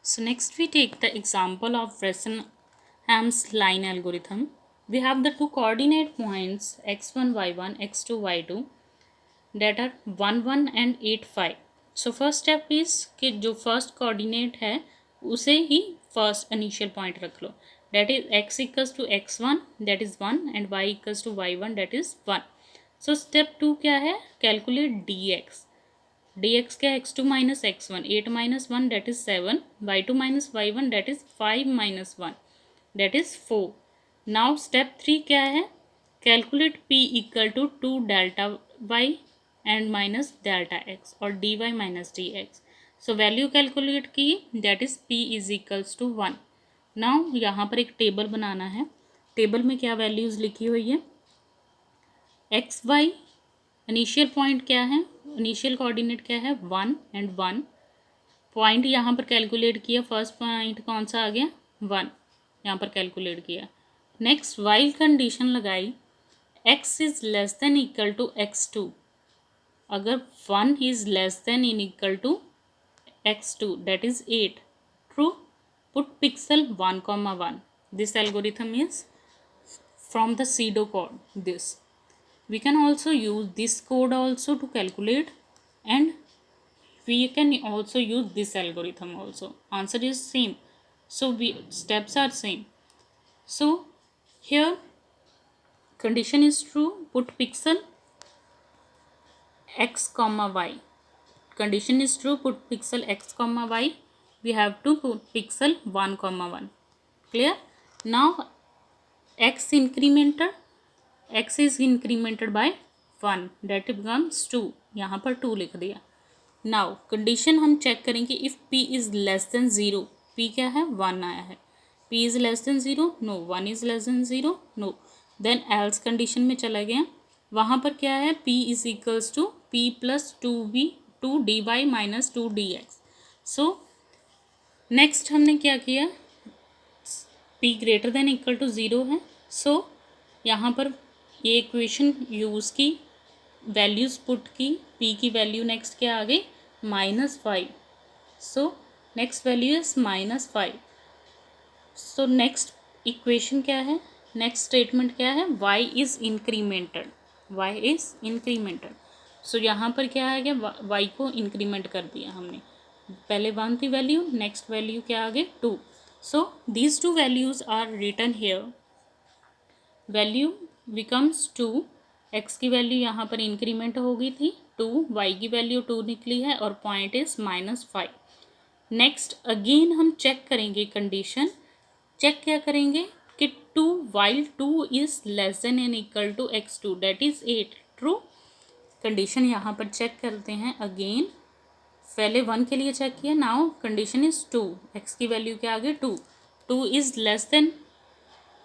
So next we take the example of Bresenham's line algorithm. We have the two coordinate points x1, y1, x2, y2 that are 1, 1 and 8, 5. So first step is कि जो first coordinate है उसे ही first initial point रख लो. That is x equals to x1 that is 1 and y equals to y1 that is 1. So step 2 क्या है? Calculate dx. dx क्या है? x2 minus x1, 8 minus 1 that is 7, y2 minus y1 that is 5 minus 1 that is 4. Now step 3 क्या है? Calculate p equal to 2 delta y and minus delta x और dy minus dx. So value calculate की that is p is equals to 1. Now यहाँ पर एक table बनाना है. Table में क्या वैल्यूज़ लिखी हुई है? एक्स वाई इनिशियल पॉइंट क्या है? इनिशियल कोऑर्डिनेट क्या है? 1 एंड 1. पॉइंट यहाँ पर कैलकुलेट किया. फर्स्ट पॉइंट कौन सा आ गया? 1 यहाँ पर कैलकुलेट किया. नेक्स्ट वाइल कंडीशन लगाई. x is less than equal to x2. अगर 1 is less than in equal to x2 that is 8. True. Put pixel 1 comma 1. This algorithm is from the pseudocode. This we can also use this code also to calculate, and we can also use this algorithm also. Answer is same, so we steps are same. So here condition is true. Put pixel x comma y. Condition is true. Put pixel x comma y. We have to put pixel 1 comma 1. Clear? Now x incremented. x is incremented by 1 that becomes 2. यहाँ पर 2 लिख दिया. Now condition हम check करेंगे. If p is less than 0. p क्या है? 1 आया है. p is less than 0. No. 1 is less than 0. No. Then else condition में चला गया. वहाँ पर क्या है? p is equals to p plus 2 dy minus 2 dx. So next हमने क्या किया? p greater than equal to 0 है. सो यहाँ पर ये इक्वेशन यूज़ की, वैल्यूज़ पुट की. p की वैल्यू नेक्स्ट क्या आ गई? -5. So next value is -5. So next equation क्या है? नेक्स्ट स्टेटमेंट क्या है? y is incremented. y is incremented. So यहाँ पर क्या आ गया? y को इंक्रीमेंट कर दिया हमने. पहले 1 थी वैल्यू, नेक्स्ट वैल्यू क्या आ गई? 2. So these two values are written here. Value becomes 2. x की वैल्यू यहाँ पर इंक्रीमेंट हो गई थी 2, y की वैल्यू 2 निकली है और पॉइंट इज -5. नेक्स्ट अगेन हम चेक करेंगे कंडीशन. चेक क्या करेंगे कि 2 while 2 is less than and equal to x2 that is 8. True. Condition यहाँ पर चेक करते हैं अगेन. पहले 1 के लिए चेक किया. Now condition is 2. x की वैल्यू क्या आ गई? 2. 2 is less than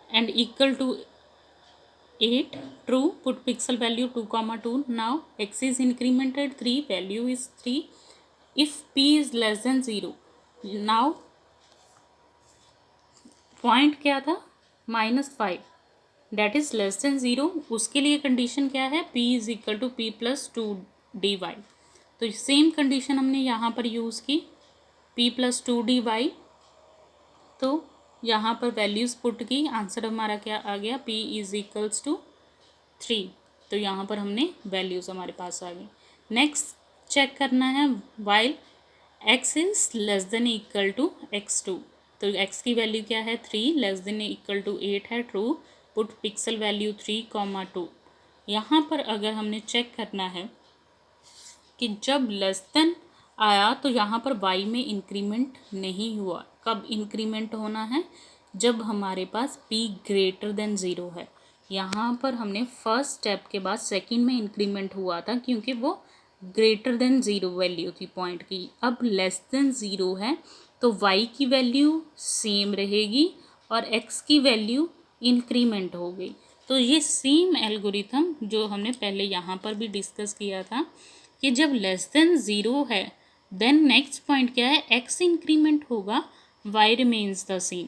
and equal to 8. True. Put pixel value 2 comma 2. Now x is incremented 3. Value is 3. If p is less than 0. Now point क्या था? -5. That is less than 0. उसके लिए condition क्या है? p is equal to p plus 2 dy. तो same condition हमने यहाँ पर यूज़ की. p plus 2 dy. तो यहाँ पर वैल्यूज़ पुट की. आंसर हमारा क्या आ गया? p is equals to 3. तो यहाँ पर हमने वैल्यूज़ हमारे पास आ गई. नेक्स्ट चेक करना है while x is less than equal to x2. तो x की वैल्यू क्या है? 3. लेस देन इक्वल टू 8 है. ट्रू. Put pixel value 3, 2. यहाँ पर अगर हमने चेक करना है कि जब लेस देन आया तो यहाँ पर y में इंक्रीमेंट नहीं हुआ. कब इंक्रीमेंट होना है? जब हमारे पास p ग्रेटर देन 0 है. यहाँ पर हमने फर्स्ट स्टेप के बाद सेकंड में इंक्रीमेंट हुआ था क्योंकि वो ग्रेटर देन 0 वैल्यू थी पॉइंट की. अब लेस देन 0 है तो y की वैल्यू सेम रहेगी और x की वैल्यू इंक्रीमेंट हो गई. तो ये सेम एल्गोरिथम जो हमने पहले यहाँ पर भी डिस्कस किया था कि जब लेस देन 0 है देन नेक्स्ट पॉइंट क्या है? x इंक्रीमेंट होगा, y रिमेन्स द सेम.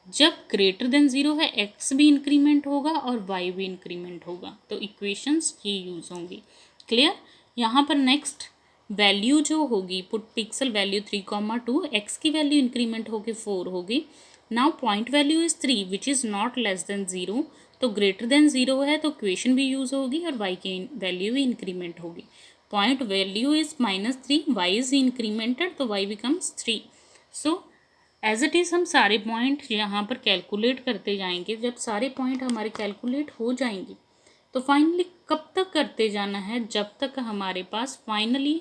जब ग्रेटर देन 0 है x भी इंक्रीमेंट होगा और y भी इंक्रीमेंट होगा. तो इक्वेशंस ये यूज़ होंगी. क्लियर. यहाँ पर नेक्स्ट वैल्यू जो होगी पुट पिक्सल वैल्यू 3,2, एक्स की वैल्यू इंक्रीमेंट होगी 4 होगी. Now point value is 3 which is not less than 0, तो ग्रेटर देन 0 है तो इक्वेशन भी यूज़ होगी और y की वैल्यू भी इंक्रीमेंट होगी. Point value is -3, y is incremented तो y becomes 3. So as it is हम सारे पॉइंट यहाँ पर कैलकुलेट करते जाएंगे. जब सारे पॉइंट हमारे कैलकुलेट हो जाएंगे तो फाइनली कब तक करते जाना है, जब तक हमारे पास फाइनली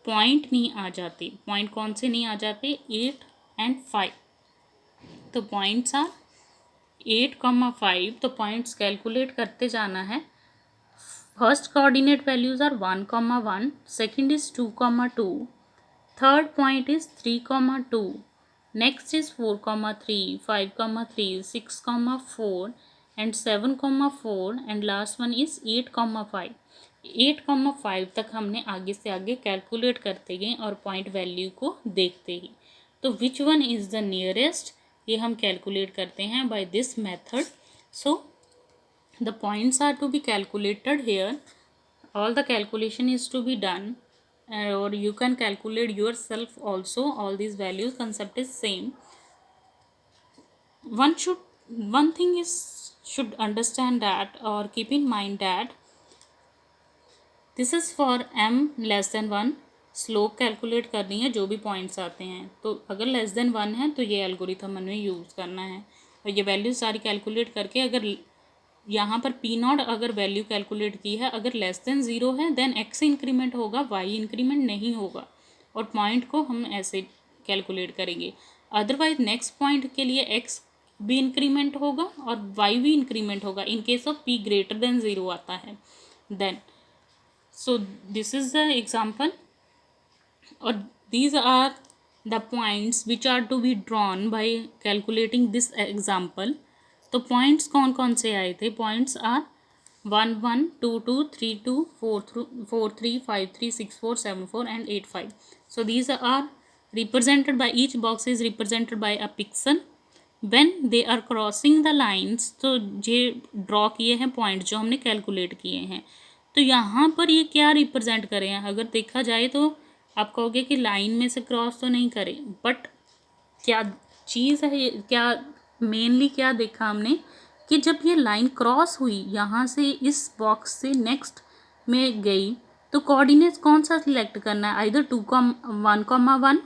पॉइंट नहीं आ जाते. पॉइंट कौन से नहीं आ जाते, 8 एंड 5. तो पॉइंट्स आर 8,5. तो पॉइंट्स कैलकुलेट करते जाना है. First coordinate values are 1,1, second is 2,2, third point is 3,2, next is 4,3, 5,3, 6,4 and 7,4 and last one is 8,5. 8,5 तक हमने आगे से आगे कैलकुलेट करते गए और पॉइंट वैल्यू को देखते ही. तो which one is the nearest, ये हम कैलकुलेट करते हैं by this method. So the points are to be calculated here. all the calculation is to be done, or you can calculate yourself also. All these values concept is same. One thing is should understand that or keep in mind that this is for m less than 1. Slope calculate करनी है जो भी points आते हैं. तो अगर less than 1 है तो ये एल्गोरिथम हमें यूज़ करना है और ये वैल्यू सारी कैलकुलेट करके अगर यहाँ पर पी नॉट अगर वैल्यू कैलकुलेट की है, अगर लेस देन 0 है देन एक्स इंक्रीमेंट होगा, वाई इंक्रीमेंट नहीं होगा और पॉइंट को हम ऐसे कैलकुलेट करेंगे. अदरवाइज नेक्स्ट पॉइंट के लिए एक्स भी इंक्रीमेंट होगा और वाई भी इंक्रीमेंट होगा in case of P greater than 0 आता है then. So this is the example और these are the points which are to be drawn by calculating this example. तो पॉइंट्स कौन कौन से आए थे, points are 1 1 2 2 3 2 4 3 5 3 6 4 7 4 and 8 5. So these are represented by each box is represented by a pixel. When they are crossing the lines, तो ये draw किए हैं पॉइंट जो हमने कैलकुलेट किए हैं. तो यहाँ पर ये क्या रिप्रेजेंट करें, अगर देखा जाए तो आप कहोगे कि लाइन में से क्रॉस तो नहीं करें, बट क्या चीज़ है, क्या मेनली क्या देखा हमने कि जब ये लाइन क्रॉस हुई यहाँ से इस बॉक्स से नेक्स्ट में गई तो कोऑर्डिनेट्स कौन सा सिलेक्ट करना है, आइदर 1,1,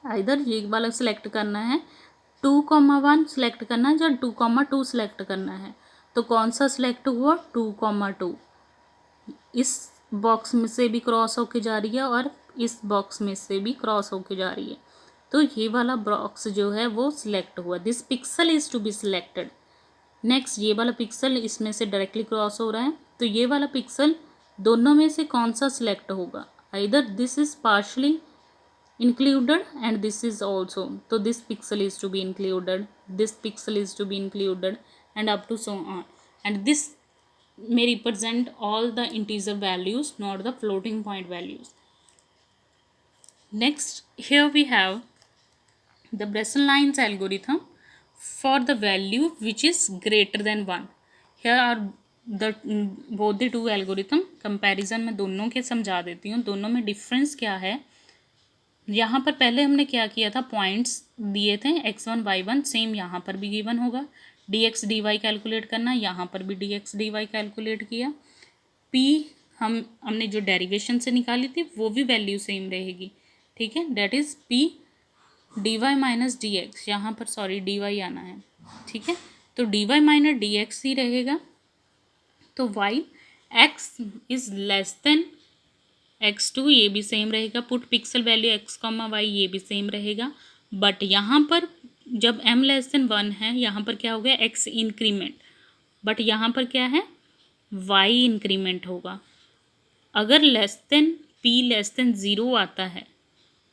आइदर ये वाला सिलेक्ट करना है, 2,1 सिलेक्ट करना है या 2,2 सिलेक्ट करना है. तो कौन सा सिलेक्ट हुआ, 2,2. इस बॉक्स में से भी क्रॉस होके जा रही है और इस बॉक्स में से भी क्रॉस होके जा रही है. तो ये वाला बॉक्स जो है वो सिलेक्ट हुआ. This pixel is to be selected. Next ये वाला पिक्सल इसमें से डायरेक्टली क्रॉस हो रहा है तो ये वाला पिक्सल दोनों में से कौन सा सिलेक्ट होगा, either this is partially included and this is also. So this pixel is to be included, this pixel is to be included and up to so on. And this may represent all the integer values, not the floating point values. Next, here we have the Bresson-Lines algorithm for the value which is greater than 1. Here are the both the two algorithm. comparison में दोनों के समझा देती हूँ, दोनों में difference क्या है. यहाँ पर पहले हमने क्या किया था, पॉइंट्स दिए थे x1 y1, सेम यहाँ पर भी गिवन होगा. dx dy कैलकुलेट करना, यहाँ पर भी dx dy कैलकुलेट किया. p हमने जो डेरिवेशन से निकाली थी वो भी वैल्यू सेम रहेगी, ठीक है. That is p dy minus D x, यहाँ पर सॉरी dy आना है, ठीक है. तो dy माइनस डी एक्स ही रहेगा. तो y x is less then x2 ये भी सेम रहेगा. Put pixel value x, y ये भी सेम रहेगा. बट यहाँ पर जब m लेस देन 1 है यहाँ पर क्या हो गया, x इंक्रीमेंट, बट यहाँ पर क्या है, y इंक्रीमेंट होगा. अगर less than p less than 0 आता है,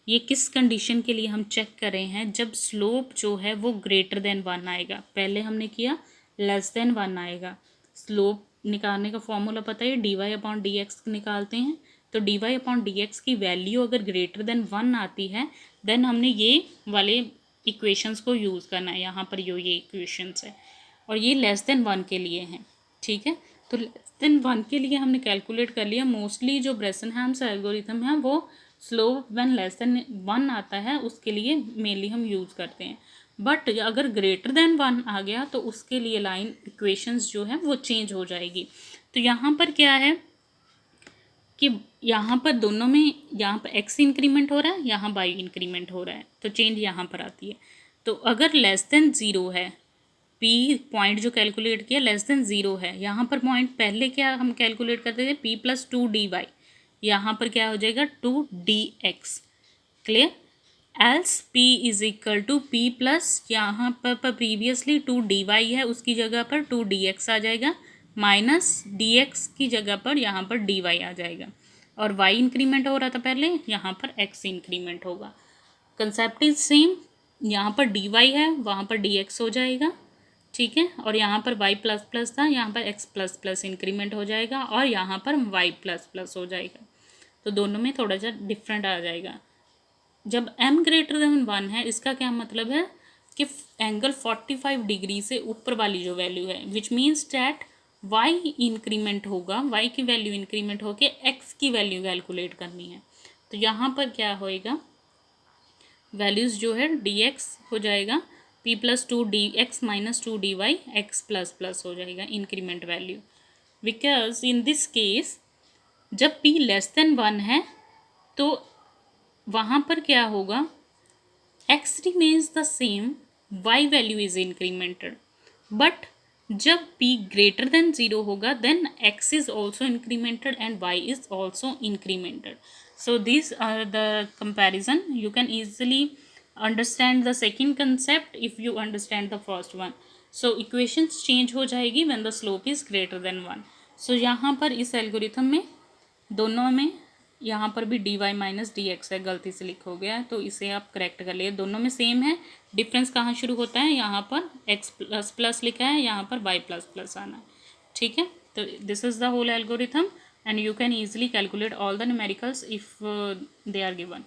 ये किस कंडीशन के लिए हम चेक कर रहे हैं, जब स्लोप जो है वो ग्रेटर देन 1 आएगा. पहले हमने किया लेस देन 1 आएगा. स्लोप निकालने का फॉर्मूला पता है, dy अपॉन डी एक्स निकालते हैं. तो dy अपॉन डी एक्स की वैल्यू अगर ग्रेटर देन 1 आती है देन हमने ये वाले इक्वेशंस को यूज़ करना है. यहाँ पर ये इक्वेशंस है और ये लेस देन 1 के लिए हैं, ठीक है. तो लेस देन 1 के लिए हमने कैलकुलेट कर लिया। मोस्टली जो ब्रेसनहैम्स एल्गोरिथम है वो स्लोप व्हेन लेस देन 1 आता है उसके लिए मेनली हम यूज़ करते हैं। बट अगर ग्रेटर देन 1 आ गया तो उसके लिए लाइन इक्वेशंस जो है वो चेंज हो जाएगी। तो यहाँ पर क्या है कि यहाँ पर दोनों में, यहाँ पर x इंक्रीमेंट हो रहा है, यहाँ y इंक्रीमेंट हो रहा है, तो चेंज यहाँ पर आती है। तो अगर लेस देन 0 है, p पॉइंट जो कैलकुलेट किया लेस देन 0 है, यहाँ पर पॉइंट पहले क्या हम कैलकुलेट करते थे p प्लस 2dy, यहाँ पर क्या हो जाएगा 2dx। Clear? Else p is equal to p plus यहाँ पर प्रीवियसली 2dy है उसकी जगह पर 2dx आ जाएगा, माइनस dx की जगह पर यहाँ पर dy आ जाएगा, और y इंक्रीमेंट हो रहा था पहले, यहाँ पर x इंक्रीमेंट होगा। कंसेप्ट इज सेम, यहाँ पर dy है वहाँ पर dx हो जाएगा, ठीक है, और यहाँ पर y प्लस प्लस था, यहाँ पर x प्लस प्लस इंक्रीमेंट हो जाएगा, और यहाँ पर y प्लस प्लस हो जाएगा। तो दोनों में थोड़ा सा डिफरेंट आ जाएगा। जब m ग्रेटर देन 1 है, इसका क्या मतलब है कि एंगल 45 डिग्री से ऊपर वाली जो वैल्यू है, which means that y increment होगा, y की वैल्यू इंक्रीमेंट होके x की वैल्यू कैलकुलेट करनी है। तो यहाँ पर क्या होएगा, वैल्यूज़ जो है dx हो जाएगा p plus 2dx minus 2dy, x plus plus हो जाएगा increment value. Because in this case जब p लेस देन 1 है तो वहाँ पर क्या होगा, x remains the same, y value is incremented, but जब p ग्रेटर देन 0 होगा then x is also incremented and y is also incremented. So this are the comparison, you can easily understand the second concept if you understand the first one. So equations change हो जाएगी when the slope is greater than 1। सो यहाँ पर इस algorithm में दोनों में, यहाँ पर भी dy माइनस डी एक्स है, गलती से लिखा हो गया है, तो इसे आप करेक्ट कर लिए। दोनों में सेम है, डिफरेंस कहाँ शुरू होता है, यहाँ पर x प्लस प्लस लिखा है, यहाँ पर y प्लस प्लस आना है, ठीक है। तो this is the whole algorithm and you can easily calculate all the numericals if they are given.